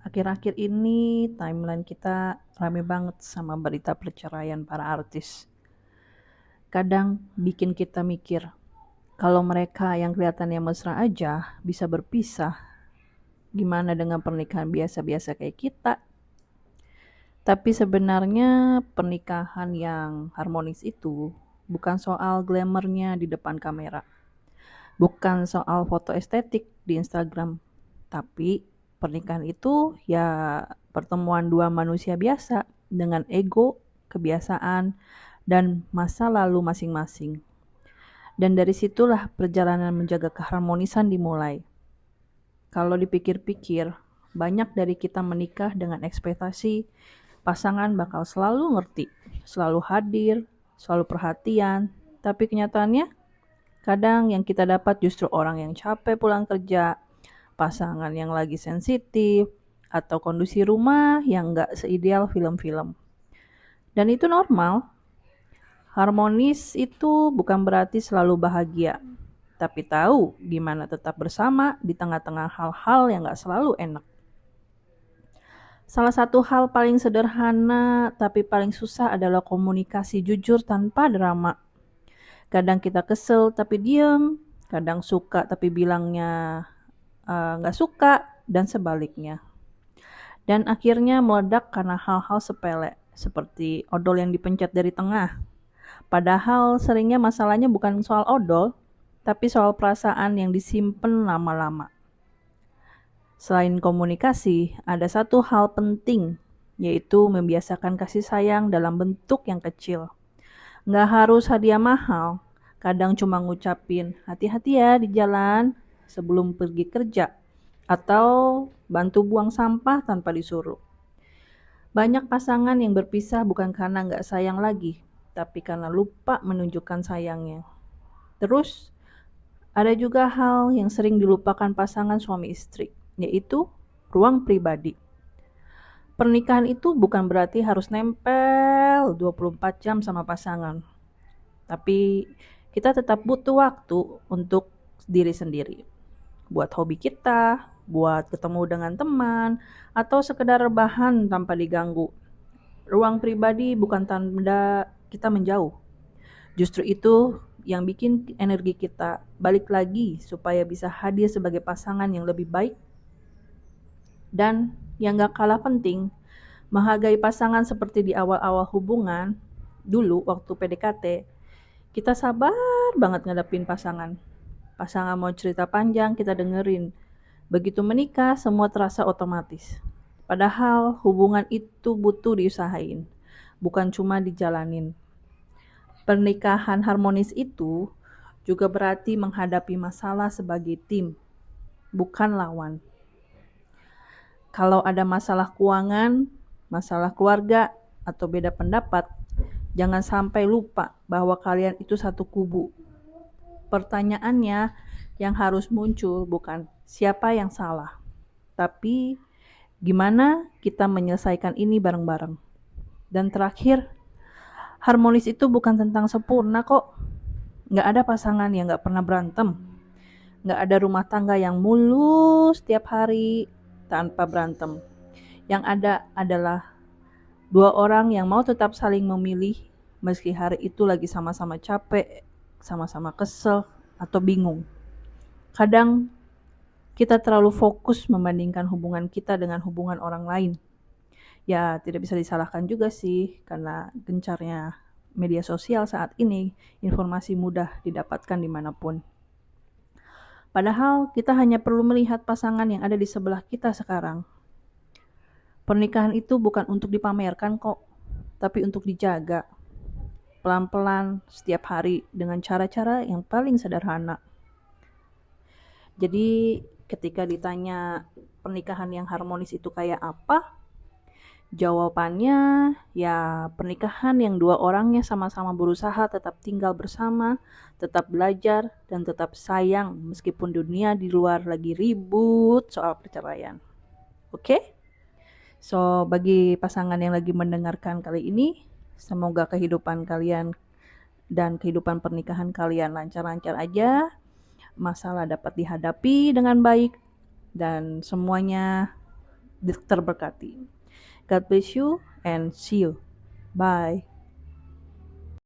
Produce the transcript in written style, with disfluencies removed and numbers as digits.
Akhir-akhir ini timeline kita rame banget sama berita perceraian para artis. Kadang bikin kita mikir, kalau mereka yang kelihatannya mesra aja bisa berpisah, gimana dengan pernikahan biasa-biasa kayak kita? Tapi sebenarnya pernikahan yang harmonis itu bukan soal glamournya di depan kamera, bukan soal foto estetik di Instagram, tapi pernikahan itu ya pertemuan dua manusia biasa dengan ego, kebiasaan, dan masa lalu masing-masing. Dan dari situlah perjalanan menjaga keharmonisan dimulai. Kalau dipikir-pikir, banyak dari kita menikah dengan ekspektasi pasangan bakal selalu ngerti, selalu hadir, selalu perhatian. Tapi kenyataannya, kadang yang kita dapat justru orang yang capek pulang kerja, pasangan yang lagi sensitif, atau kondisi rumah yang nggak seideal film-film. Dan itu normal. Harmonis itu bukan berarti selalu bahagia, tapi tahu gimana tetap bersama di tengah-tengah hal-hal yang nggak selalu enak. Salah satu hal paling sederhana tapi paling susah adalah komunikasi jujur tanpa drama. Kadang kita kesel tapi diem, kadang suka tapi bilangnya nggak suka, dan sebaliknya. Dan akhirnya meledak karena hal-hal sepele, seperti odol yang dipencet dari tengah. Padahal seringnya masalahnya bukan soal odol, tapi soal perasaan yang disimpan lama-lama. Selain komunikasi, ada satu hal penting, yaitu membiasakan kasih sayang dalam bentuk yang kecil. Nggak harus hadiah mahal, kadang cuma ngucapin hati-hati ya di jalan sebelum pergi kerja, atau bantu buang sampah tanpa disuruh. Banyak pasangan yang berpisah bukan karena nggak sayang lagi, tapi karena lupa menunjukkan sayangnya. Terus, ada juga hal yang sering dilupakan pasangan suami istri, yaitu ruang pribadi. Pernikahan itu bukan berarti harus nempel 24 jam sama pasangan, tapi kita tetap butuh waktu untuk diri sendiri. Buat hobi kita, buat ketemu dengan teman, atau sekedar rebahan tanpa diganggu. Ruang pribadi bukan tanda kita menjauh. Justru itu yang bikin energi kita balik lagi supaya bisa hadir sebagai pasangan yang lebih baik. Dan yang gak kalah penting, menghargai pasangan seperti di awal-awal hubungan. Dulu waktu PDKT, kita sabar banget ngadepin pasangan. Pasangan mau cerita panjang, kita dengerin. Begitu menikah, semua terasa otomatis. Padahal hubungan itu butuh diusahain, bukan cuma dijalanin. Pernikahan harmonis itu juga berarti menghadapi masalah sebagai tim, bukan lawan. Kalau ada masalah keuangan, masalah keluarga, atau beda pendapat, jangan sampai lupa bahwa kalian itu satu kubu. Pertanyaannya yang harus muncul bukan siapa yang salah, tapi gimana kita menyelesaikan ini bareng-bareng. Dan terakhir, harmonis itu bukan tentang sempurna kok. Nggak ada pasangan yang nggak pernah berantem. Nggak ada rumah tangga yang mulus setiap hari tanpa berantem. Yang ada adalah dua orang yang mau tetap saling memilih meski hari itu lagi sama-sama capek, sama-sama kesel, atau bingung. Kadang kita terlalu fokus membandingkan hubungan kita dengan hubungan orang lain. Ya, tidak bisa disalahkan juga sih, karena gencarnya media sosial saat ini, informasi mudah didapatkan dimanapun. Padahal kita hanya perlu melihat pasangan yang ada di sebelah kita sekarang. Pernikahan itu bukan untuk dipamerkan kok, tapi untuk dijaga. Pelan-pelan, setiap hari, dengan cara-cara yang paling sederhana. Jadi ketika ditanya pernikahan yang harmonis itu kayak apa, jawabannya ya pernikahan yang dua orangnya sama-sama berusaha tetap tinggal bersama, tetap belajar, dan tetap sayang meskipun dunia di luar lagi ribut soal perceraian. Oke? So, bagi pasangan yang lagi mendengarkan kali ini, semoga kehidupan kalian dan kehidupan pernikahan kalian lancar-lancar aja, masalah dapat dihadapi dengan baik, dan semuanya terberkati. God bless you and see you. Bye.